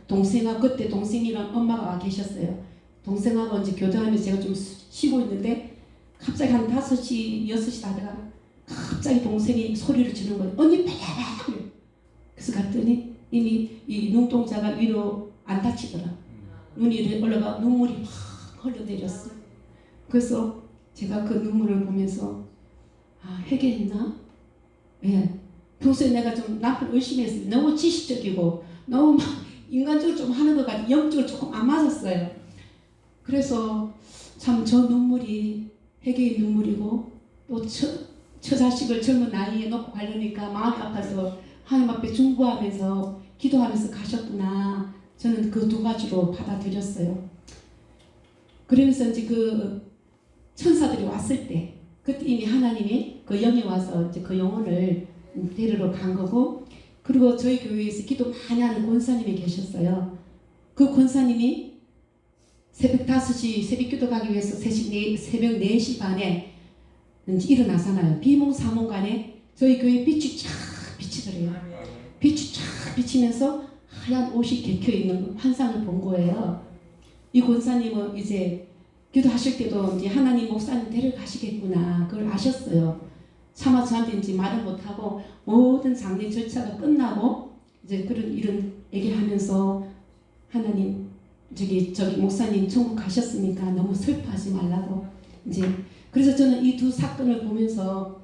그때 동생이랑 엄마가 와 계셨어요. 동생하고 이제 교대하면서 제가 좀 쉬고 있는데 갑자기 한 5시, 6시 다 되가 갑자기 동생이 소리를 지르는 거예요. 언니 빨리! 그래서 갔더니 이미 이 눈동자가 위로 안 다치더라. 눈이 올라가 눈물이 막 흘러내렸어. 그래서 제가 그 눈물을 보면서 회개했나? 예. 평소에 내가 좀 남편 의심했어요. 너무 지식적이고 너무 막 인간적으로 좀 하는 것 같아. 영적으로 조금 안 맞았어요. 그래서 참 저 눈물이 회개의 눈물이고 또 처자식을 젊은 나이에 놓고 가려니까 마음이 아파서 하나님 앞에 중보하면서 기도하면서 가셨구나. 저는 그 두 가지로 받아들였어요. 그러면서 이제 그 천사들이 왔을 때 그때 이미 하나님이 그 영이 와서 이제 그 영혼을 데리러 간 거고, 그리고 저희 교회에서 기도 많이 하는 권사님이 계셨어요. 그 권사님이 새벽 5시 새벽 기도 가기 위해서 새벽 4시 반에 일어나잖아요. 비몽사몽간에 저희 교회 빛이 쫙 비치더래요. 빛이 쫙 비치면서 하얀 옷이 개켜있는 환상을 본 거예요. 이 권사님은 이제 기도하실 때도 이제 하나님 목사님 데려가시겠구나 그걸 아셨어요. 차마 저한테 이제 말을 못하고 모든 장례 절차가 끝나고 이제 이런 얘기를 하면서 하나님 저기 목사님 천국 가셨으니까 너무 슬퍼하지 말라고 이제. 그래서 저는 이 두 사건을 보면서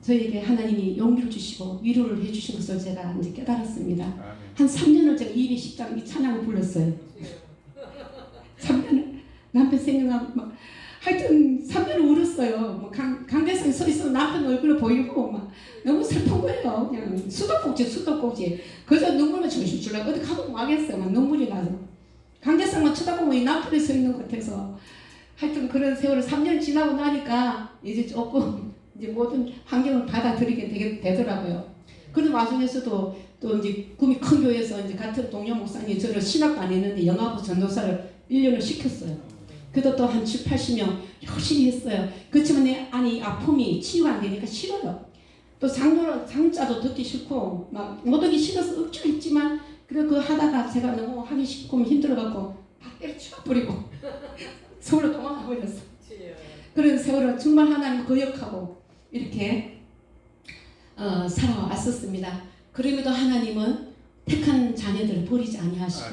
저에게 하나님이 용기를 주시고 위로를 해주신 것을 제가 이제 깨달았습니다. 한 3년을 제가 210장 이 찬양을 불렀어요. 3년을 남편 생각하면 막 하여튼 3년을 울었어요. 뭐 강대상에 서 있으면 남편 얼굴을 보이고 막 너무 슬픈 거예요. 그냥 수도꼭지. 그래서 눈물만 줄줄 줄라 어디 가도 못 하겠어요. 막 눈물이 나서 강대상만 쳐다보면 이 남편이 서 있는 것 같아서 하여튼 그런 세월을 3년 지나고 나니까 이제 조금 이제 모든 환경을 받아들이게 되더라고요. 그런 와중에서도 또 이제 꿈이 큰 교회에서 이제 같은 동료 목사님이 저를 신학도 안 했는데 영화부 전도사를 1년을 시켰어요. 그래도 또 한 7, 80명 열심히 했어요. 그렇지만 내 안에 아픔이 치유가 안 되니까 싫어요. 또 장자도 듣기 싫고 막 못 하기 싫어서 억지로 했지만 그래 그 하다가 제가 너무 하기 싫고 힘들어갖고 다 때려치워버리고 서울로 도망가 버렸어. 그런 세월을 정말 하나님 거역하고 이렇게 살아왔었습니다. 그럼에도 하나님은 택한 자녀들을 버리지 아니하시고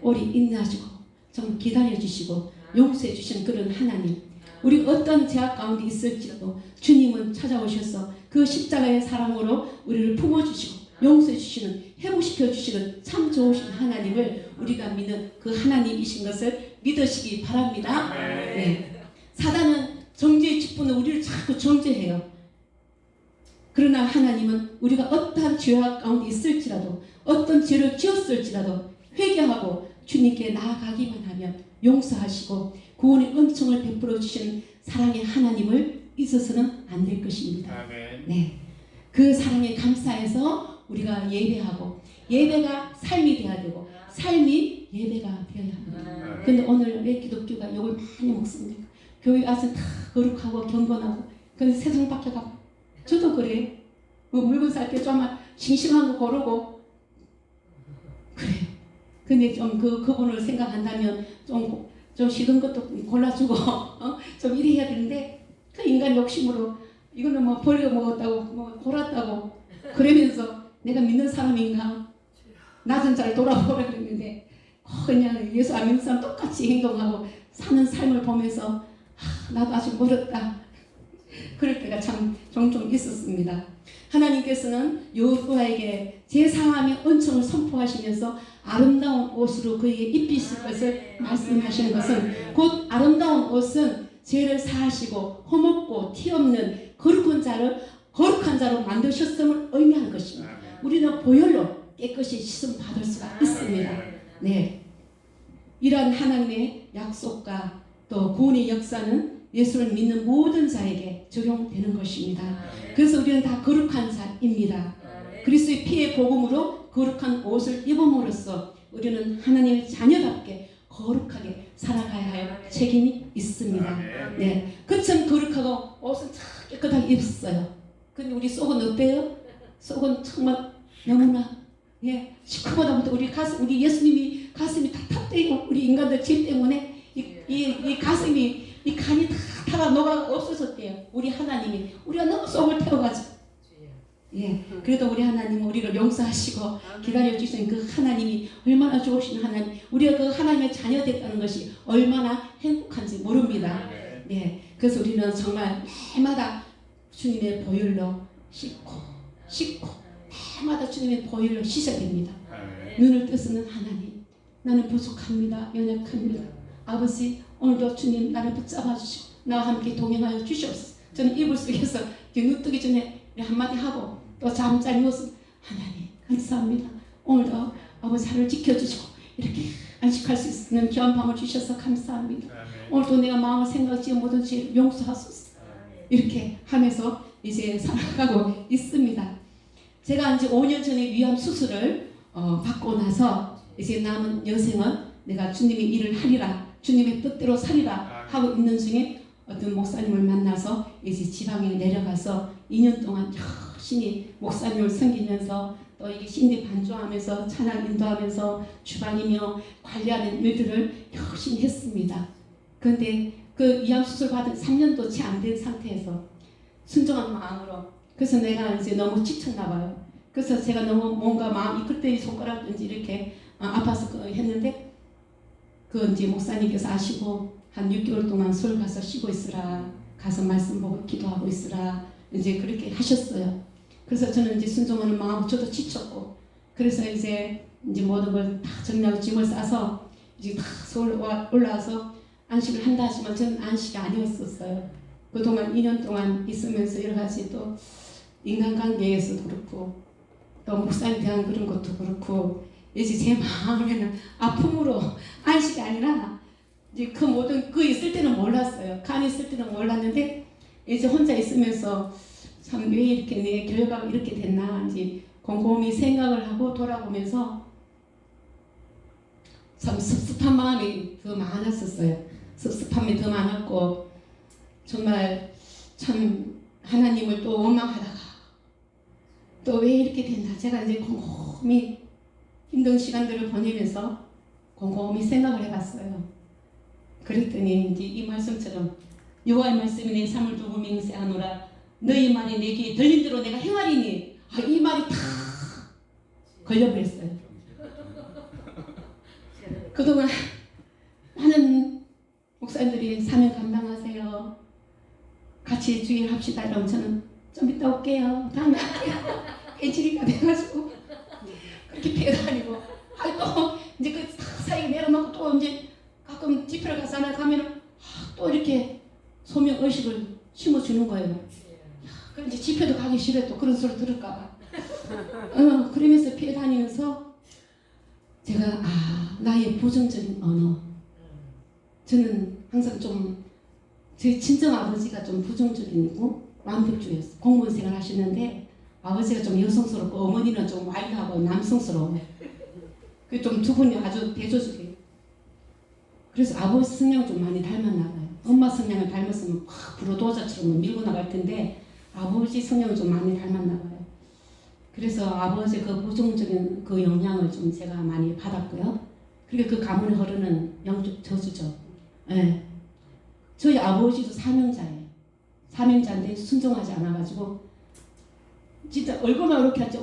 오래 인내하시고 좀 기다려주시고 용서해주시는 그런 하나님. 우리 어떤 제약 가운데 있을지라도 주님은 찾아오셔서 그 십자가의 사랑으로 우리를 품어주시고 용서해주시는, 회복시켜주시는 참 좋으신 하나님을 우리가 믿는 그 하나님이신 것을 믿으시기 바랍니다. 네. 사단은 정죄의 직분은 우리를 자꾸 정죄해요. 그러나 하나님은 우리가 어떠한 죄악 가운데 있을지라도 어떤 죄를 지었을지라도 회개하고 주님께 나아가기만 하면 용서하시고 구원의 은총을 베풀어 주시는 사랑의 하나님을 잊어서는 안 될 것입니다. 아멘. 네, 그 사랑에 감사해서 우리가 예배하고 예배가 삶이 돼야 되고 삶이 예배가 되어야 합니다. 근데 오늘 왜 기독교가 욕을 많이 먹습니까? 교회 와서 다 거룩하고 경건하고 근데 세상 밖에 가고 저도 그래요. 뭐 물건 살 때 좀 싱싱한 거 고르고 그래요. 근데 좀 그분을 생각한다면 좀 식은 것도 골라주고 좀 이래 해야 되는데 그 인간 욕심으로 이거는 뭐 버려 먹었다고 뭐 골았다고 그러면서 내가 믿는 사람인가 낮은 자를 돌아보라 그랬는데 그냥 예수 안 믿는 사람 똑같이 행동하고 사는 삶을 보면서 나도 아직 멀었다 그럴 때가 참 종종 있었습니다. 하나님께서는 여호수아에게 제사함의 은총을 선포하시면서 아름다운 옷으로 그에게 입히실 것을 말씀하시는 것은 곧 아름다운 옷은 죄를 사하시고 험없고 티 없는 거룩한 자로 만드셨음을 의미하는 것입니다. 우리는 보혈로 깨끗이 씻음 받을 수가 있습니다. 네, 이러한 하나님의 약속과 또 구원의 역사는 예수를 믿는 모든 자에게 적용되는 것입니다. 그래서 우리는 다 거룩한 자입니다. 그리스도의 피의 복음으로 거룩한 옷을 입음으로써 우리는 하나님의 자녀답게 거룩하게 살아가야 할 책임이 있습니다. 네, 그처럼 거룩하고 옷은 참 깨끗하게 입었어요. 근데 우리 속은 어때요? 속은 정말 너무나 시커멓다. 우리 예수님이 가슴이 탑탑대고 우리 인간들 죄 때문에 이 가슴이 이 간이 다 타가 녹아 없어졌대요. 우리 하나님이 우리가 너무 속을 태워가지고 그래도 우리 하나님은 우리를 용서하시고 기다려주시는 그 하나님이 얼마나 좋으신 하나님, 우리가 그 하나님의 자녀 됐다는 것이 얼마나 행복한지 모릅니다. 네, 그래서 우리는 정말 해마다 주님의 보혈로 씻고 해마다 주님의 보혈로 씻어야 됩니다. 눈을 뜨서는 하나님, 나는 부족합니다. 연약합니다. 아버지, 오늘도 주님 나를 붙잡아 주시고 나와 함께 동행하여 주시옵소서. 저는 이불 속에서 눈 뜨기 전에 한마디 하고 또 잠잘 누워서 하나님 감사합니다. 오늘도 아버지 하루를 지켜주시고 이렇게 안식할 수 있는 귀한 밤을 주셔서 감사합니다. 오늘도 내가 마음을 생각 지은 모든 죄를 용서하소서. 이렇게 하면서 이제 살아가고 있습니다. 제가 이제 5년 전에 위암 수술을 받고 나서 이제 남은 여생은 내가 주님의 일을 하리라, 주님의 뜻대로 살리라 하고 있는 중에 어떤 목사님을 만나서 이제 지방에 내려가서 2년 동안 열심히 목사님을 섬기면서 또 이게 신비 반주하면서 찬양 인도하면서 주방이며 관리하는 일들을 열심히 했습니다. 그런데 그 위암 수술 받은 3년도 채 안 된 상태에서 순종한 마음으로, 그래서 내가 이제 너무 지쳤나 봐요. 그래서 제가 너무 뭔가 마음이 그때 손가락든지 이렇게 아파서 했는데 그 이제 목사님께서 아시고 한 6개월 동안 술 가서 쉬고 있으라, 가서 말씀 보고 기도하고 있으라 이제 그렇게 하셨어요. 그래서 저는 이제 순종하는 마음, 저도 지쳤고, 그래서 이제 모든 걸 다 정리하고 짐을 싸서 이제 다 서울 올라와서 안식을 한다 하지만 저는 안식이 아니었었어요. 그동안 2년 동안 있으면서 여러 가지 또 인간관계에서도 그렇고 또 목사님에 대한 그런 것도 그렇고 이제 제 마음에는 아픔으로 안식이 아니라 이제 그 모든 그 있을 때는 몰랐어요. 간이 있을 때는 몰랐는데 이제 혼자 있으면서 참 왜 이렇게 내 결과가 이렇게 됐나 이제 곰곰이 생각을 하고 돌아보면서 참 섭섭한 마음이 더 많았었어요. 섭섭함이 더 많았고 정말 참 하나님을 또 원망하다가 또 왜 이렇게 됐나 제가 이제 곰곰이 힘든 시간들을 보내면서 곰곰이 생각을 해봤어요. 그랬더니 이제 이 말씀처럼 여호와의 말씀이 내 삶을 두고 맹세하노라. 너희 말이 내게 들린 대로 내가 행하리니. 이 말이 다 걸려버렸어요. 그동안 많은 목사님들이 사명 감당하세요. 같이 주일 합시다. 이러면 저는 좀 이따 올게요. 다음에 할게요. 해지리가 돼가지고 그렇게 배다니고 또 이제 그 사이에 내려놓고 또 이제 가끔 집회를 가면은 또 이렇게 소명 의식을 심어주는 거예요. 그럼 이제 집회도 가기 싫어. 또 그런 소리 들을까봐. 그러면서 피해 다니면서 제가 나의 부정적인 언어. 저는 항상 좀 제 친정 아버지가 좀 부정적이고 완벽주의였어요. 공무원 생활 하시는데 아버지가 좀 여성스럽고 어머니는 좀 와일드하고 남성스러워요. 그 좀 두 분이 아주 대조적이에요. 그래서 아버지 성향을 좀 많이 닮았나 봐요. 엄마 성향을 닮았으면 확 불어도자처럼 밀고 나갈 텐데 아버지 성향을 좀 많이 닮았나 봐요. 그래서 아버지 그 부정적인 그 영향을 좀 제가 많이 받았고요. 그리고 그 가문에 흐르는 영적 저주죠. 예. 저희 아버지도 사명자예요. 사명자인데 순종하지 않아가지고 진짜 얼굴만 이렇게 하죠.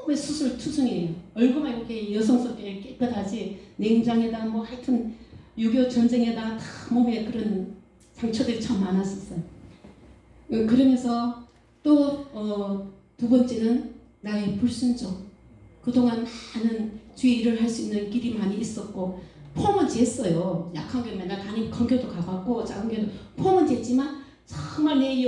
왜 수술 투성이에요. 얼굴만 이렇게 여성스럽게 깨끗하지 냉장에다 뭐 하여튼 6.25 전쟁에다 다 몸에 그런 상처들이 참 많았었어요. 그러면서 또 두 번째는 나의 불순종. 그동안 많은 주의 일을 할 수 있는 길이 많이 있었고 폼은 쟀어요. 약한 게 맨날 담임 큰 교도 가봤고 작은 교도 폼은 쟀지만 정말 내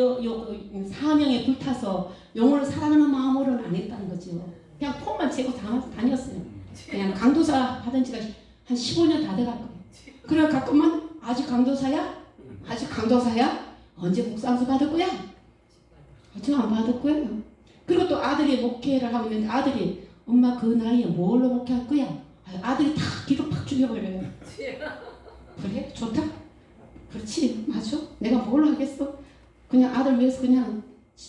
사명에 불타서 영혼을 사랑하는 마음으로는 안 했다는 거죠. 그냥 폼만 재고 다녔어요. 그냥 강도사 받은 지가 한 15년 다 돼갈 거예요. 그래 가끔만 아직 강도사야? 아직 강도사야? 언제 목상수 받을 거야? 아직 안 받을 거예요. 그리고 또 아들이 목회를 하고 있는데 아들이 엄마 그 나이에 뭘로 목회할 거야? 아들이 다 기도 팍 죽여버려요. 그래? 좋다? 그렇지 맞아? 내가 뭘 하겠어? 그냥 아들 위해서 그냥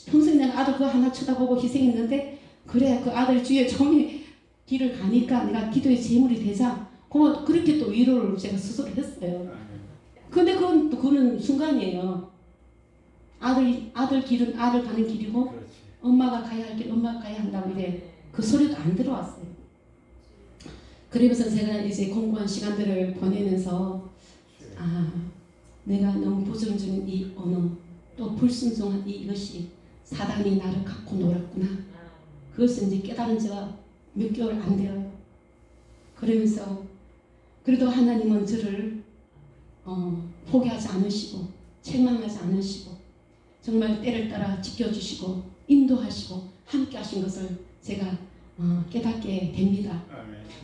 평생 내가 아들 그거 하나 쳐다보고 희생했는데 그래 그 아들 주위에 종이 길을 가니까 내가 기도의 제물이 되자 그렇게 또 위로를 제가 스스로 했어요. 근데 그거는 순간이에요. 아들 길은 아들 가는 길이고 엄마가 가야 할 길 엄마가 가야 한다고 이래 그 소리도 안 들어왔어요. 그러면서 제가 이제 공부한 시간들을 보내면서 내가 너무 부정적인 이 언어 또 불순종한 이것이 사단이 나를 갖고 놀았구나. 그것을 이제 깨달은 지가 몇 개월 안 돼요. 그러면서 그래도 하나님은 저를 포기하지 않으시고 책망하지 않으시고 정말 때를 따라 지켜주시고 인도하시고 함께 하신 것을 제가 깨닫게 됩니다.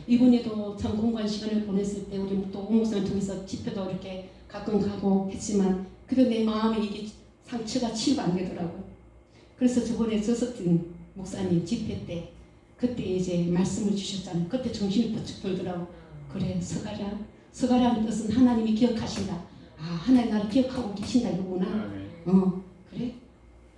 이번에도 참 공부한 시간을 보냈을 때 우리 또 옥목사를 통해서 집회도 이렇게 가끔 가고 했지만 그래도 내 마음에 이게 상처가 치유가 안 되더라고요. 그래서 저번에 저석진 목사님 집회 때 그때 이제 말씀을 주셨잖아요. 그때 정신이 번쩍 들더라고. 그래 서가랴는 뜻은 하나님이 기억하신다. 하나님 나를 기억하고 계신다 이거구나. 그래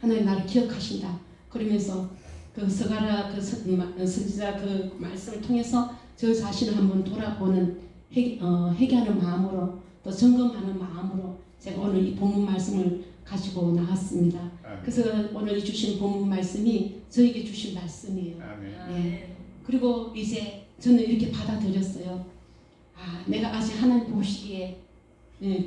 하나님 나를 기억하신다. 그러면서 그 서가랴 그 선지자 그 말씀을 통해서 저 자신을 한번 돌아보는 회개하는 마음으로 또 점검하는 마음으로 제가 오늘 이 본문 말씀을 가지고 나왔습니다. 그래서 오늘 주신 본문 말씀이 저에게 주신 말씀이에요. 네. 그리고 이제 저는 이렇게 받아들였어요. 내가 아직 하나님 보시기에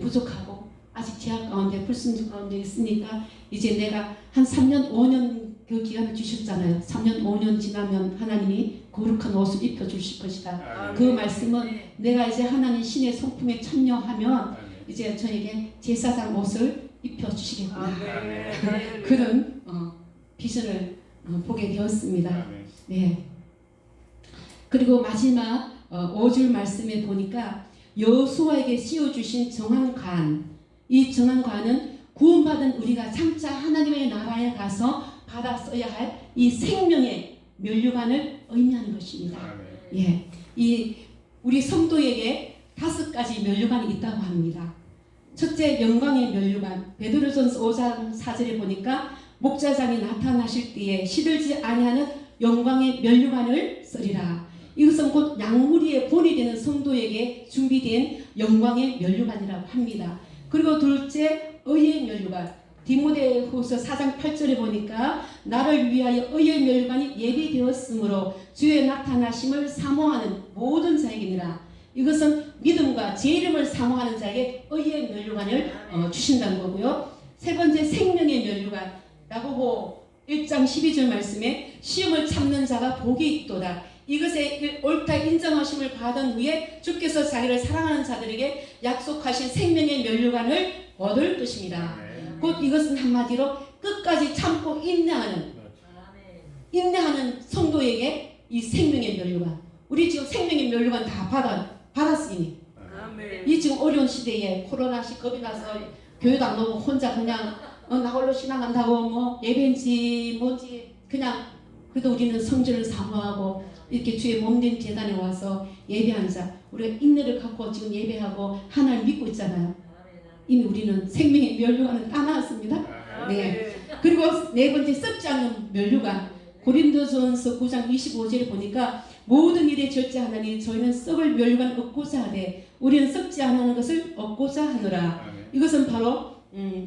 부족하고 아직 제약 가운데 불순종 가운데 있으니까 이제 내가 한 3년 5년 그 기간을 주셨잖아요. 3년 5년 지나면 하나님이 거룩한 옷을 입혀주실 것이다. 그 말씀은 내가 이제 하나님 신의 성품에 참여하면 이제 저에게 제사장 옷을 입혀주시겠구나. 그런 비전을 보게 되었습니다. 네. 그리고 마지막 5줄 말씀에 보니까 여호수아에게 씌워주신 정한관, 이 정한관은 구원받은 우리가 장차 하나님의 나라에 가서 받아 써야 할 이 생명의 면류관을 의미하는 것입니다. 예, 우리 성도에게 5가지 면류관이 있다고 합니다. 첫째, 영광의 면류관. 베드로전서 5장 4절에 보니까 목자장이 나타나실 때에 시들지 아니하는 영광의 면류관을 쓰리라. 이것은 곧 양무리의 본이 되는 성도에게 준비된 영광의 면류관이라고 합니다. 그리고 둘째, 의의 면류관. 디모데후서 4장 8절에 보니까 나를 위하여 의의 면류관이 예비되었으므로 주의 나타나심을 사모하는 모든 자에게니라. 이것은 믿음과 제 이름을 사모하는 자에게 의의 면류관을 주신다는 거고요. 세 번째, 생명의 면류관. 야고보 1장 12절 말씀에 시험을 참는 자가 복이 있도다. 이것에 옳다 인정하심을 받은 후에 주께서 자기를 사랑하는 자들에게 약속하신 생명의 면류관을 얻을 것입니다. 곧 이것은 한마디로 끝까지 참고 인내하는 인내하는 성도에게 이 생명의 면류관, 우리 지금 생명의 면류관 다 받았으니 이 지금 어려운 시대에 코로나시 겁이 나서 교회도 안 오고 혼자 그냥 나 홀로 신앙한다고 뭐 예배인지 뭔지 그냥, 그래도 우리는 성전을 사모하고 이렇게 주의 몸된 제단에 와서 예배하는 자, 우리가 인내를 갖고 지금 예배하고 하나님 믿고 있잖아요. 이미 우리는 생명의 면류관을 따놨습니다. 네. 그리고 네 번째, 썩지 않는 면류관. 고린도전서 9장 25절에 보니까 모든 일에 절제하나니 저희는 썩을 면류관 얻고자 하되 우리는 썩지 않는 것을 얻고자 하노라. 이것은 바로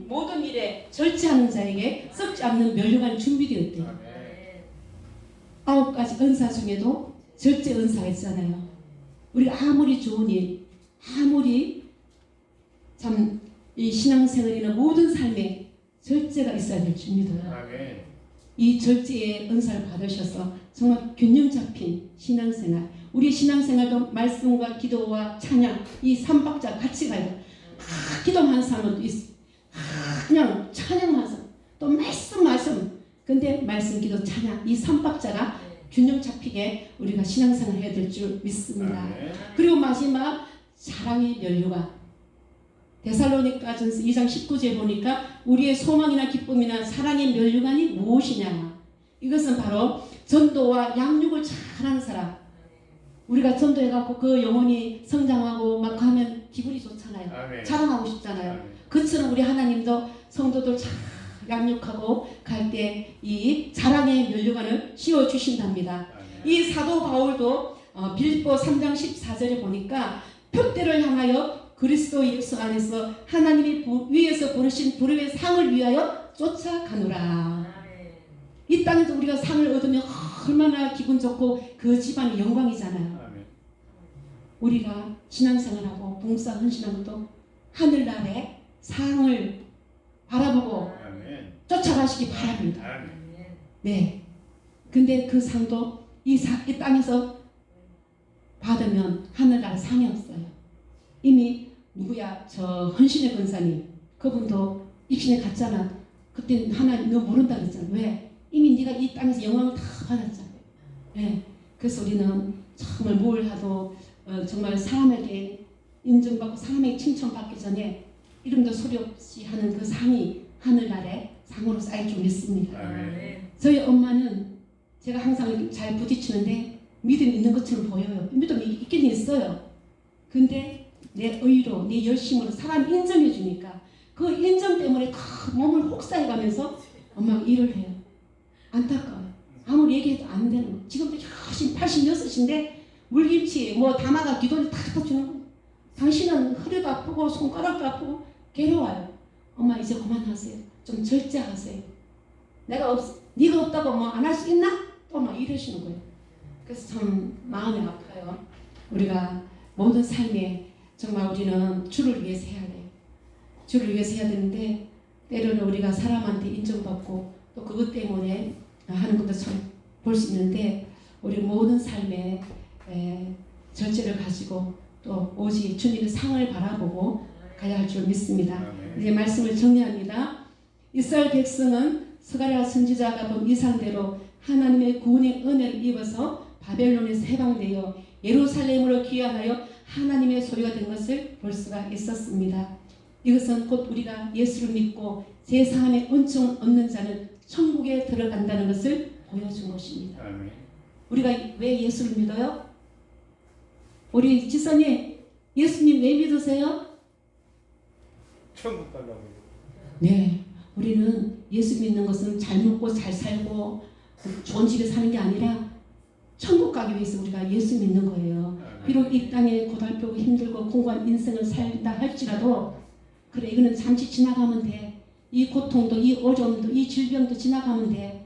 모든 일에 절제하는 자에게 썩지 않는 면류관이 준비되어 있대요. 9가지 은사 중에도 절제 은사가 있잖아요. 우리가 아무리 좋은 일, 아무리 참 이 신앙생활이나 모든 삶에 절제가 있어야 될 줄 믿어요. 이 절제의 은사를 받으셔서 정말 균형 잡힌 신앙생활, 우리 신앙생활도 말씀과 기도와 찬양 이 3박자 같이 가야 돼요. 기도만 하는 사람은 그냥 찬양만 하서 또 말씀 근데 말씀, 기도, 찬양 이 3박자가 균형 잡히게 우리가 신앙생활을 해야 될 줄 믿습니다. 그리고 마지막 사랑의 면류관. 데살로니가전서 2장 19절에 보니까 우리의 소망이나 기쁨이나 사랑의 면류관이 무엇이냐. 이것은 바로 전도와 양육을 잘하는 사람. 우리가 전도해갖고 그 영혼이 성장하고 막 하면 기분이 좋잖아요. 자랑하고 싶잖아요. 그처럼 우리 하나님도 성도들 잘 양육하고 갈 때 이 자랑의 면류관을 씌워주신답니다. 이 사도 바울도 빌립보 3장 14절에 보니까 표대를 향하여 그리스도 예수 안에서 하나님이 위에서 부르신 부름의 상을 위하여 쫓아가노라. 이 땅에서 우리가 상을 얻으면 얼마나 기분 좋고 그 집안의 영광이잖아요. 우리가 신앙생활하고 봉사 헌신한 것도 하늘나라의 상을 바라보고 쫓아가시기 바랍니다. 네. 근데 그 상도 이 땅에서 받으면 하늘나라 상이 없어요. 이미 누구야, 저 헌신의 권사님, 그분도 입신에 갔잖아. 그때 하나님 너 모른다 그랬잖아. 왜? 이미 네가 이 땅에서 영광을 다 받았잖아. 네. 그래서 우리는 정말 뭘 하도 정말 사람에게 인정받고 사람에게 칭찬받기 전에 이름도 소리 없이 하는 그 상이 하늘나라의 상으로 쌓일 줄 믿습니다. 저희 엄마는 제가 항상 잘 부딪히는데 믿음이 있는 것처럼 보여요. 믿음이 있긴 있어요. 근데 내 의로, 내 열심으로 사람 인정해 주니까 그 인정 때문에 다 몸을 혹사해가면서 엄마가 일을 해요. 안타까워요. 아무리 얘기해도 안 되는 거. 지금도 열심히 86인데 물김치 뭐 담아가 기도를 다 주는 거. 당신은 허리도 아프고 손가락도 아프고 괴로워요. 엄마 이제 그만하세요. 좀 절제하세요. 네가 없다고 뭐 안 할 수 있나? 또 막 이러시는 거예요. 그래서 참 마음이 아파요. 우리가 모든 삶에 정말 우리는 주를 위해서 해야 돼요. 주를 위해서 해야 되는데 때로는 우리가 사람한테 인정받고 또 그것 때문에 하는 것도 참 볼 수 있는데 우리 모든 삶에 절제를 가지고 또 오직 주님의 상을 바라보고 가야 할 줄 믿습니다. 이제 말씀을 정리합니다. 이스라엘 백성은 스가랴 선지자가 본 이상대로 하나님의 구원의 은혜를 입어서 바벨론에서 해방되어 예루살렘으로 귀환하여 하나님의 소유가 된 것을 볼 수가 있었습니다. 이것은 곧 우리가 예수를 믿고 제사함의 은총을 얻는 자는 천국에 들어간다는 것을 보여준 것입니다. 우리가 왜 예수를 믿어요? 우리 지선님, 예수님 왜 믿으세요? 천국 가려고. 네, 우리는 예수 믿는 것은 잘 먹고 잘 살고 좋은 집에 사는 게 아니라 천국 가기 위해서 우리가 예수 믿는 거예요. 비록 이 땅에 고달프고 힘들고 공고한 인생을 살다 할지라도 그래 이거는 잠시 지나가면 돼. 이 고통도 이 어려움도 이 질병도 지나가면 돼.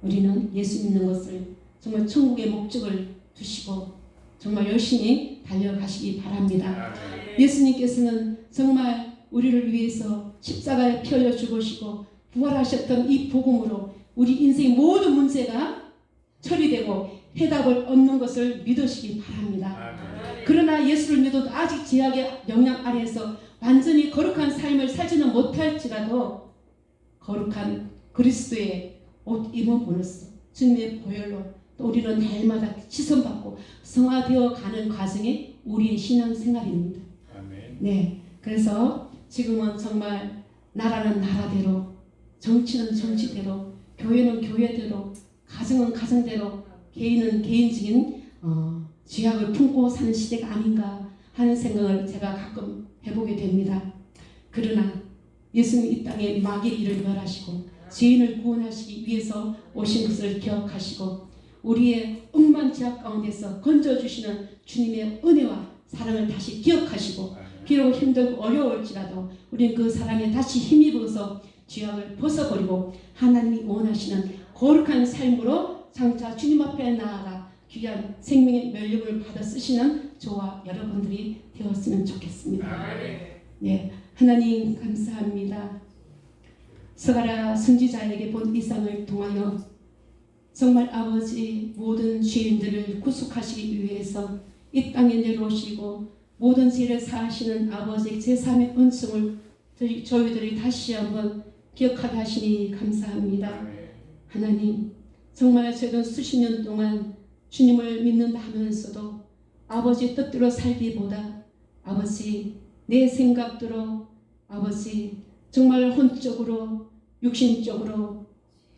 우리는 예수 믿는 것을 정말 천국의 목적을 두시고 정말 열심히 달려가시기 바랍니다. 예수님께서는 정말 우리를 위해서 십자가에 피 흘려 죽으시고 부활하셨던 이 복음으로 우리 인생의 모든 문제가 처리되고 해답을 얻는 것을 믿으시기 바랍니다. 그러나 예수를 믿어도 아직 제약의 영향 아래에서 완전히 거룩한 삶을 살지는 못할지라도 거룩한 그리스도의 옷 입어보는 주님의 보혈로 또 우리는 날마다 시선받고 성화되어 가는 과정이 우리의 신앙생활입니다. 아멘. 네, 그래서 지금은 정말 나라는 나라대로, 정치는 정치대로, 교회는 교회대로, 가정은 가정대로, 개인은 개인적인 죄악을 품고 사는 시대가 아닌가 하는 생각을 제가 가끔 해보게 됩니다. 그러나 예수님 이 땅에 마귀의 일을 멸하시고 죄인을 구원하시기 위해서 오신 것을 기억하시고 우리의 억만 죄악 가운데서 건져주시는 주님의 은혜와 사랑을 다시 기억하시고 비록 힘들고 어려울지라도 우리는 그 사랑에 다시 힘입어서 죄악을 벗어버리고 하나님이 원하시는 거룩한 삶으로 장차 주님 앞에 나아가 귀한 생명의 면류를 받아 쓰시는 저와 여러분들이 되었으면 좋겠습니다. 네, 하나님 감사합니다. 스가랴 선지자에게 본 이상을 통하여 정말 아버지 모든 죄인들을 구속하시기 위해서 이 땅에 내려오시고 모든 죄를 사하시는 아버지 제3의 은총을 저희들이 다시 한번 기억하게 하시니 감사합니다. 하나님 정말 저희는 수십 년 동안 주님을 믿는다 하면서도 아버지 뜻대로 살기보다 아버지 내 생각대로 아버지 정말 혼적으로 육신적으로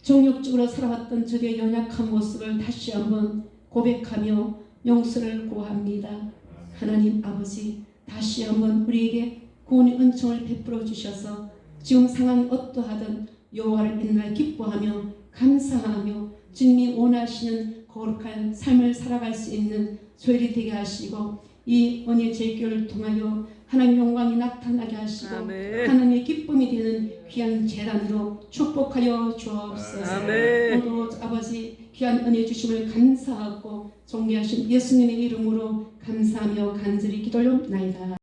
정욕적으로 살아왔던 저의 연약한 모습을 다시 한번 고백하며 용서를 구합니다. 하나님 아버지 다시 한번 우리에게 구원의 은총을 베풀어 주셔서 지금 상황이 어떠하든 여호와를 인하여 기뻐하며 감사하며 주님이 원하시는 거룩한 삶을 살아갈 수 있는 저희들이 되게 하시고 이 은혜 제교를 통하여 하나님 영광이 나타나게 하시고 아멘. 하나님의 기쁨이 되는 귀한 재단으로 축복하여 주옵소서. 모두 아버지 귀한 은혜 주심을 감사하고 존귀하신 예수님의 이름으로 감사하며 간절히 기도하옵나이다.